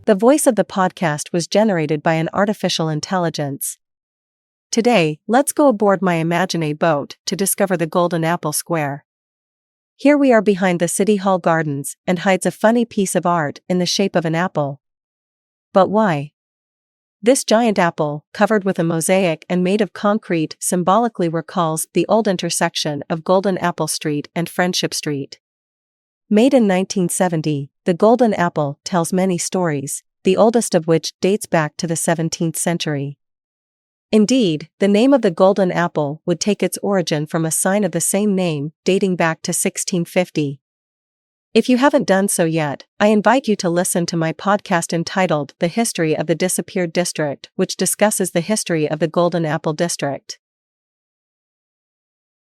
The voice of the podcast was generated by an artificial intelligence. Today, let's go aboard my imaginay boat to discover the Golden Apple Square. Here we are behind the City Hall gardens and hides a funny piece of art in the shape of an apple. But why? This giant apple, covered with a mosaic and made of concrete, symbolically recalls the old intersection of Golden Apple Street and Friendship Street. Made in 1970, the Golden Apple tells many stories, the oldest of which dates back to the 17th century. Indeed, the name of the Golden Apple would take its origin from a sign of the same name, dating back to 1650. If you haven't done so yet, I invite you to listen to my podcast entitled The History of the Disappeared District, which discusses the history of the Golden Apple District.